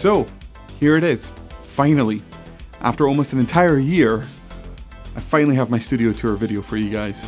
So, here it is. Finally, after almost an entire year, I finally have my studio tour video for you guys.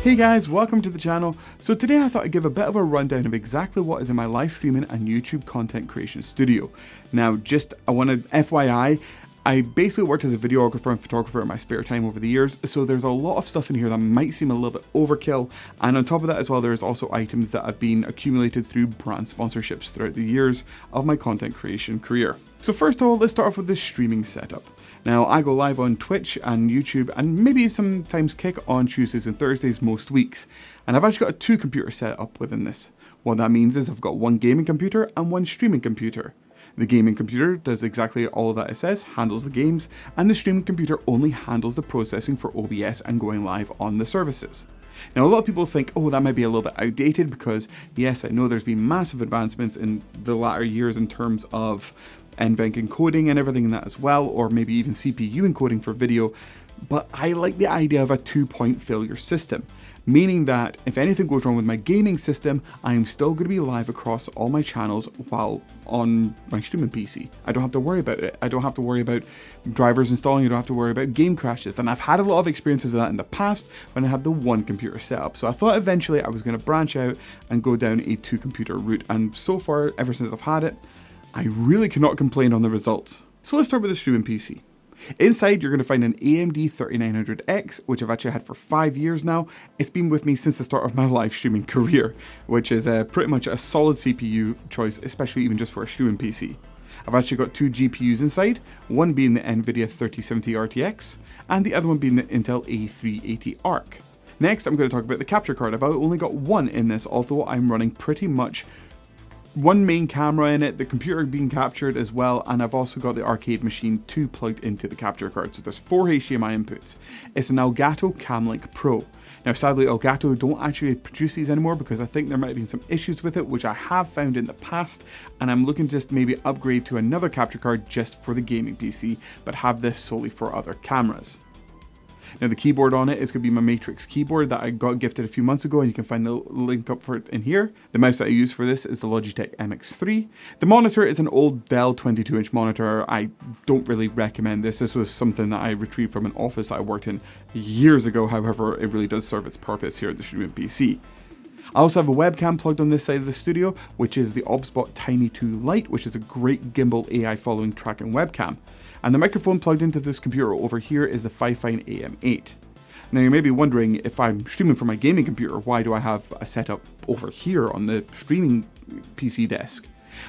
Hey guys, welcome to the channel. So today I thought I'd give a bit of a rundown of exactly what is in my live streaming and YouTube content creation studio. Now, I wanted FYI, I basically worked as a videographer and photographer in my spare time over the years, so there's a lot of stuff in here that might seem a little bit overkill, and on top of that as well, there's also items that have been accumulated through brand sponsorships throughout the years of my content creation career. So first of all, let's start off with the streaming setup. Now, I go live on Twitch and YouTube, and maybe sometimes Kick on Tuesdays and Thursdays most weeks, and I've actually got a 2-computer setup within this. What that means is I've got one gaming computer and one streaming computer. The gaming computer does exactly all of that it says, handles the games, and the streaming computer only handles the processing for OBS and going live on the services. Now, a lot of people think, oh, that might be a little bit outdated because, yes, I know there's been massive advancements in the latter years in terms of NVENC encoding and everything in that as well, or maybe even CPU encoding for video, but I like the idea of a 2-point failure system. Meaning that if anything goes wrong with my gaming system, I am still going to be live across all my channels while on my streaming PC. I don't have to worry about it. I don't have to worry about drivers installing. I don't have to worry about game crashes. And I've had a lot of experiences of that in the past when I had the 1-computer setup. So I thought eventually I was going to branch out and go down a 2-computer route. And so far, ever since I've had it, I really cannot complain on the results. So let's start with the streaming PC. Inside, you're going to find an AMD 3900X, which I've actually had for 5 years now. It's been with me since the start of my live streaming career, which is pretty much a solid CPU choice, especially even just for a streaming PC. I've actually got 2 GPUs inside, one being the NVIDIA 3070 RTX, and the other one being the Intel A380 Arc. Next, I'm going to talk about the capture card. I've only got one in this, although I'm running pretty much one main camera in it, the computer being captured as well, and I've also got the arcade machine 2 plugged into the capture card, so there's 4 HDMI inputs. It's an Elgato Camlink Pro. Now sadly, Elgato don't actually produce these anymore because I think there might have been some issues with it, which I have found in the past, and I'm looking to just maybe upgrade to another capture card just for the gaming PC, but have this solely for other cameras. Now the keyboard on it is going to be my Matrix keyboard that I got gifted a few months ago, and you can find the link up for it in here. The mouse that I use for this is the Logitech MX3. The monitor is an old Dell 22-inch monitor. I don't really recommend this. This was something that I retrieved from an office I worked in years ago. However, it really does serve its purpose here at the streaming PC. I also have a webcam plugged on this side of the studio, which is the Obsbot Tiny 2 Lite, which is a great gimbal AI following tracking webcam. And the microphone plugged into this computer over here is the Fifine AM8. Now you may be wondering, if I'm streaming from my gaming computer, why do I have a setup over here on the streaming PC desk?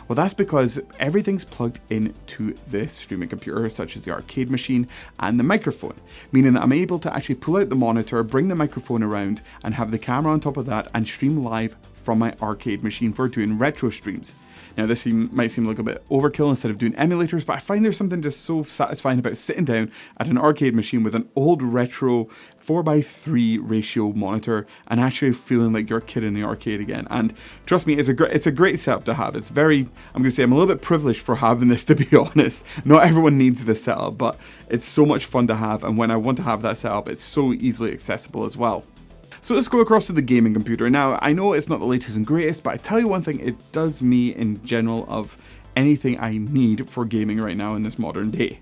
Well, that's because everything's plugged into this streaming computer, such as the arcade machine and the microphone, meaning that I'm able to actually pull out the monitor, bring the microphone around, and have the camera on top of that and stream live from my arcade machine for doing retro streams. Now this might seem like a bit overkill instead of doing emulators, but I find there's something just so satisfying about sitting down at an arcade machine with an old retro 4:3 ratio monitor and actually feeling like you're a kid in the arcade again. And trust me, it's a great setup to have. It's very, I'm going to say I'm a little bit privileged for having this, to be honest. Not everyone needs this setup, but it's so much fun to have, and when I want to have that setup, it's so easily accessible as well. So let's go across to the gaming computer. Now, I know it's not the latest and greatest, but I tell you one thing, it does me in general of anything I need for gaming right now in this modern day.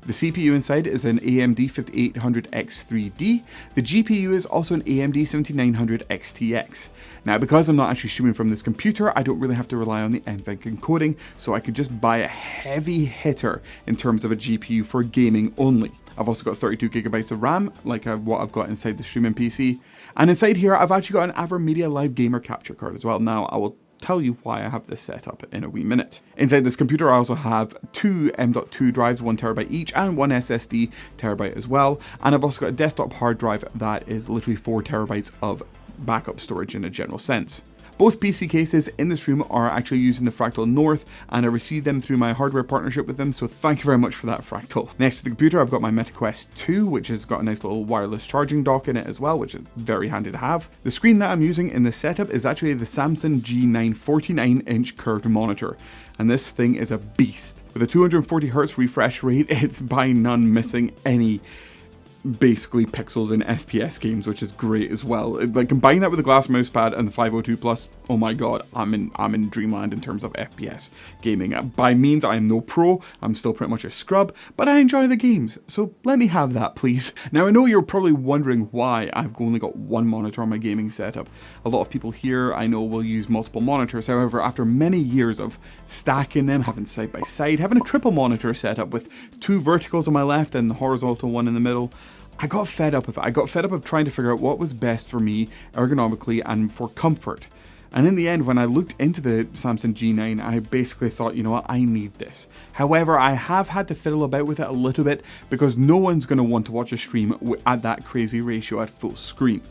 The CPU inside is an AMD 5800X3D. The GPU is also an AMD 7900 XTX. Now, because I'm not actually streaming from this computer, I don't really have to rely on the NVENC encoding, so I could just buy a heavy hitter in terms of a GPU for gaming only. I've also got 32GB of RAM, like what I've got inside the streaming PC. And inside here, I've actually got an AverMedia Live Gamer capture card as well. Now, I will tell you why I have this set up in a wee minute. Inside this computer, I also have 2 M.2 drives, 1TB each, and 1 SSD terabyte as well. And I've also got a desktop hard drive that is literally 4TB of backup storage in a general sense. Both PC cases in this room are actually using the Fractal North, and I received them through my hardware partnership with them, so thank you very much for that, Fractal. Next to the computer, I've got my MetaQuest 2, which has got a nice little wireless charging dock in it as well, which is very handy to have. The screen that I'm using in this setup is actually the Samsung G9 49-inch curved monitor, and this thing is a beast. With a 240Hz refresh rate, it's by none missing any basically pixels in FPS games, which is great as well. Like combine that with the glass mouse pad and the 502 Plus, oh my god, I'm in dreamland in terms of FPS gaming. By means, I am no pro, I'm still pretty much a scrub, but I enjoy the games, so let me have that please. Now I know you're probably wondering why I've only got one monitor on my gaming setup. A lot of people here I know will use multiple monitors, however after many years of stacking them, having side by side, having a triple monitor setup with two verticals on my left and the horizontal one in the middle, I got fed up of it. I got fed up of trying to figure out what was best for me ergonomically and for comfort. And in the end, when I looked into the Samsung G9, I basically thought, you know what, I need this. However, I have had to fiddle about with it a little bit because no one's going to want to watch a stream at that crazy ratio at full screen.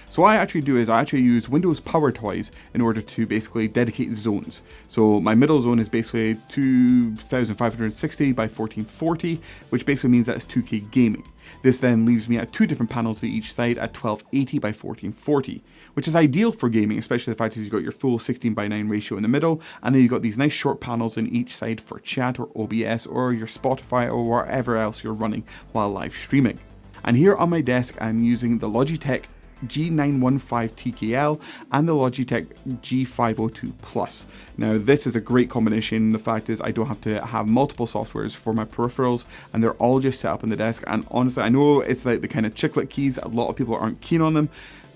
So what I actually do is I actually use Windows Power Toys in order to basically dedicate zones. So my middle zone is basically 2560 by 1440, which basically means that it's 2K gaming. This then leaves me at two different panels to each side at 1280 by 1440, which is ideal for gaming, especially the fact that you've got your full 16:9 ratio in the middle, and then you've got these nice short panels on each side for chat or OBS or your Spotify or whatever else you're running while live streaming. And here on my desk, I'm using the Logitech G915 TKL and the Logitech G502 Plus. Now this is a great combination. The fact is I don't have to have multiple softwares for my peripherals and they're all just set up on the desk, and honestly I know it's like the kind of chiclet keys, a lot of people aren't keen on them,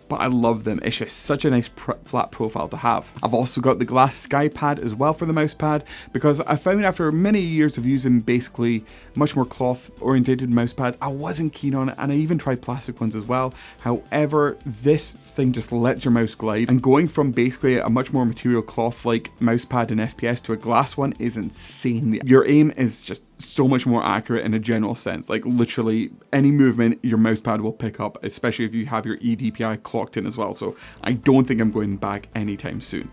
but I love them. It's just such a nice flat profile to have. I've also got the glass SkyPad as well for the mouse pad, because I found after many years of using basically much more cloth orientated mouse pads, I wasn't keen on it, and I even tried plastic ones as well. However, this thing just lets your mouse glide, and going from basically a much more material cloth like mouse pad in FPS to a glass one is insane. Your aim is just so much more accurate in a general sense. Like literally any movement your mouse pad will pick up, especially if you have your eDPI clocked in as well. So I don't think I'm going back anytime soon.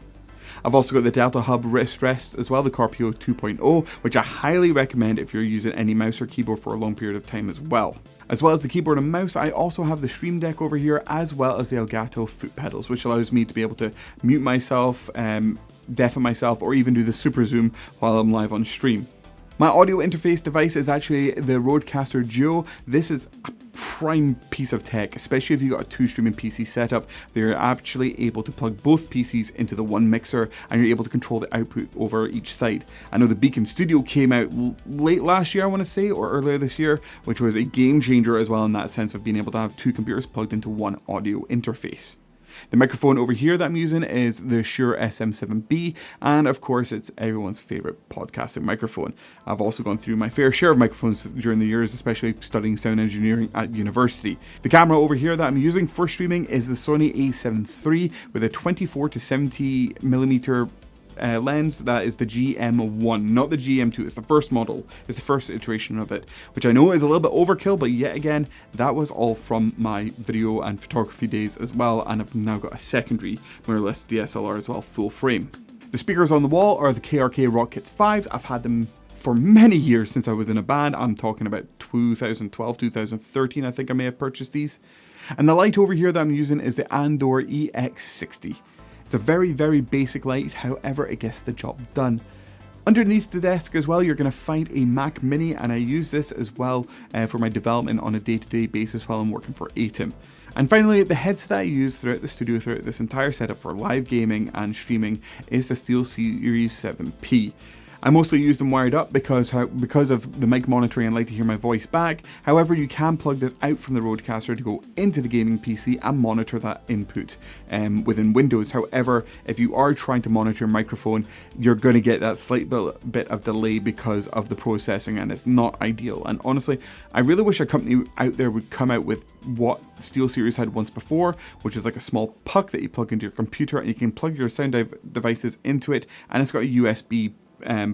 I've also got the Delta Hub wrist rest as well, the Carpio 2.0, which I highly recommend if you're using any mouse or keyboard for a long period of time as well. As well as the keyboard and mouse, I also have the Stream Deck over here, as well as the Elgato foot pedals, which allows me to be able to mute myself, deafen myself, or even do the super zoom while I'm live on stream. My audio interface device is actually the Rodecaster Duo. This is a prime piece of tech, especially if you've got a two streaming PC setup. They're actually able to plug both PCs into the one mixer, and you're able to control the output over each side. I know the Beacon Studio came out late last year, I want to say, or earlier this year, which was a game changer as well in that sense of being able to have two computers plugged into one audio interface. The microphone over here that I'm using is the Shure SM7B, and of course it's everyone's favorite podcasting microphone. I've also gone through my fair share of microphones during the years, especially studying sound engineering at university. The camera over here that I'm using for streaming is the Sony a7 III with a 24 to 70 millimeter lens. That is the GM1, not the GM2. It's the first model, it's the first iteration of it, which I know is a little bit overkill, but yet again, that was all from my video and photography days as well, and I've now got a secondary mirrorless DSLR as well, full frame. The speakers on the wall are the KRK Rockkits 5s. I've had them for many years since I was in a band. I'm talking about 2012, 2013, I think I may have purchased these. And the light over here that I'm using is the Andor EX60. It's a very, very basic light, however it gets the job done. Underneath the desk as well, you're going to find a Mac Mini, and I use this as well for my development on a day-to-day basis while I'm working for ATEM. And finally, the headset that I use throughout the studio, throughout this entire setup for live gaming and streaming, is the SteelSeries 7P. I mostly use them wired up because of the mic monitoring and like to hear my voice back. However, you can plug this out from the Rodecaster to go into the gaming PC and monitor that input within Windows. However, if you are trying to monitor your microphone, you're going to get that slight bit of delay because of the processing, and it's not ideal. And honestly, I really wish a company out there would come out with what SteelSeries had once before, which is like a small puck that you plug into your computer, and you can plug your sound devices into it, and it's got a USB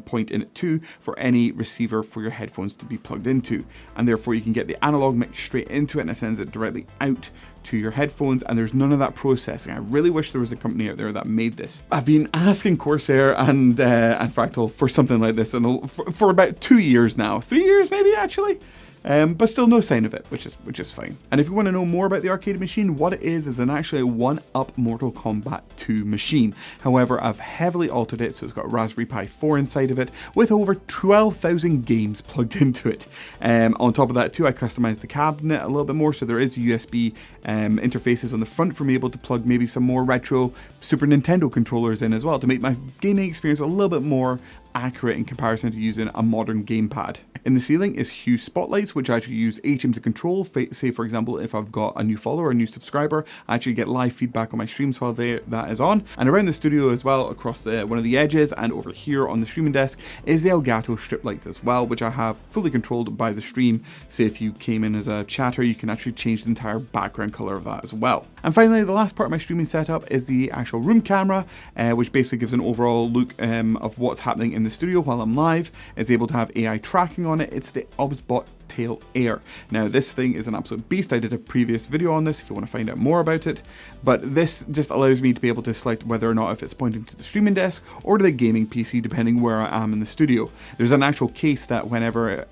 point in it too for any receiver for your headphones to be plugged into, and therefore you can get the analog mix straight into it and it sends it directly out to your headphones, and there's none of that processing. I really wish there was a company out there that made this. I've been asking Corsair and Fractal for something like this and for about 2 years now, 3 years maybe actually. but still no sign of it, which is fine. And if you want to know more about the arcade machine, what it is an actually a one-up Mortal Kombat 2 machine. However, I've heavily altered it, so it's got a Raspberry Pi 4 inside of it, with over 12,000 games plugged into it. On top of that too, I customized the cabinet a little bit more, so there is USB interfaces on the front for me able to plug maybe some more retro Super Nintendo controllers in as well, to make my gaming experience a little bit more accurate in comparison to using a modern gamepad. In the ceiling is Hue spotlights, which I actually use HM to control. Say for example, if I've got a new follower, a new subscriber, I actually get live feedback on my streams while that is on. And around the studio as well, across one of the edges and over here on the streaming desk, is the Elgato strip lights as well, which I have fully controlled by the stream. So if you came in as a chatter, you can actually change the entire background color of that as well. And finally, the last part of my streaming setup is the actual room camera, which basically gives an overall look of what's happening in the studio while I'm live. It's able to have AI tracking on it. It's the OBSBot Tail Air. Now this thing is an absolute beast. I did a previous video on this if you want to find out more about it, but this just allows me to be able to select whether or not if it's pointing to the streaming desk or to the gaming PC, depending where I am in the studio. There's an actual case that whenever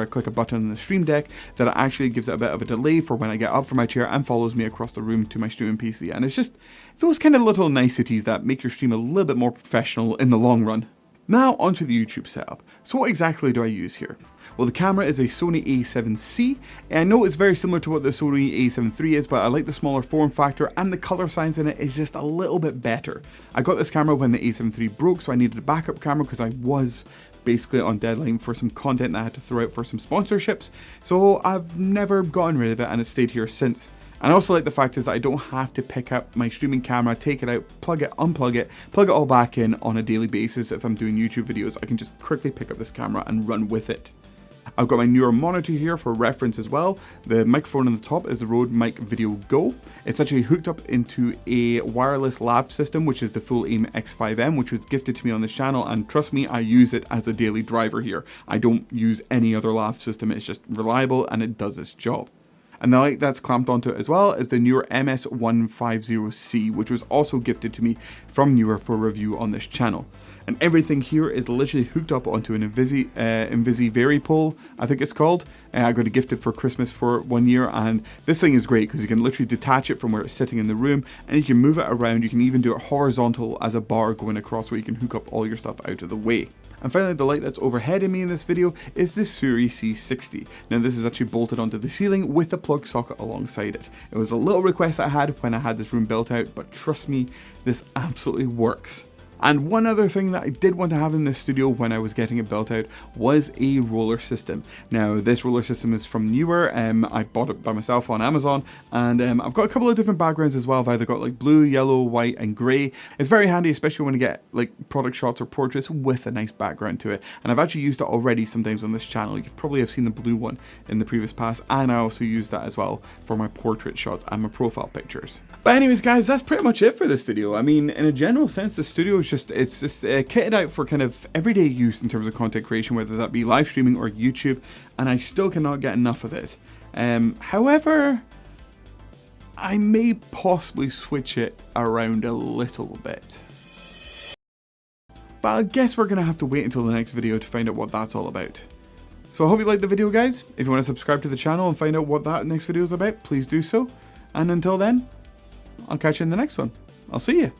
I click a button on the stream deck, that it actually gives it a bit of a delay for when I get up from my chair and follows me across the room to my streaming PC. And it's just those kind of little niceties that make your stream a little bit more professional in the long run. Now onto the YouTube setup. So what exactly do I use here? Well, the camera is a Sony a7C, and I know it's very similar to what the Sony a7 III is, but I like the smaller form factor and the color science in it is just a little bit better. I got this camera when the a7 III broke, so I needed a backup camera because I was basically on deadline for some content that I had to throw out for some sponsorships, so I've never gotten rid of it and it's stayed here since. And I also like the fact is that I don't have to pick up my streaming camera, take it out, plug it, unplug it, plug it all back in on a daily basis. If I'm doing YouTube videos, I can just quickly pick up this camera and run with it. I've got my newer monitor here for reference as well. The microphone on the top is the Rode Mic Video Go. It's actually hooked up into a wireless lav system, which is the Full Aim X5M, which was gifted to me on this channel, and trust me, I use it as a daily driver here. I don't use any other lav system, it's just reliable and it does its job. And the light that's clamped onto it as well is the Neewer MS150C, which was also gifted to me from Neewer for review on this channel. And everything here is literally hooked up onto an Invisi Varipole, I think it's called. I got it gifted for Christmas for 1 year, and this thing is great because you can literally detach it from where it's sitting in the room, and you can move it around. You can even do it horizontal as a bar going across, where you can hook up all your stuff out of the way. And finally, the light that's overheading me in this video is the Suri C60. Now this is actually bolted onto the ceiling with a plug socket alongside it. It was a little request I had when I had this room built out, but trust me, this absolutely works. And one other thing that I did want to have in this studio when I was getting it built out was a roller system. Now this roller system is from Neewer. I bought it by myself on Amazon, and I've got a couple of different backgrounds as well. I've either got like blue, yellow, white and grey. It's very handy, especially when you get like product shots or portraits with a nice background to it. And I've actually used it already sometimes on this channel. You probably have seen the blue one in the previous past, and I also use that as well for my portrait shots and my profile pictures. But anyways guys, that's pretty much it for this video. I mean, in a general sense, the studio is just kitted out for kind of everyday use in terms of content creation, whether that be live streaming or YouTube, and I still cannot get enough of it. However, I may possibly switch it around a little bit. But I guess we're going to have to wait until the next video to find out what that's all about. So I hope you liked the video guys. If you want to subscribe to the channel and find out what that next video is about, please do so. And until then, I'll catch you in the next one. I'll see you.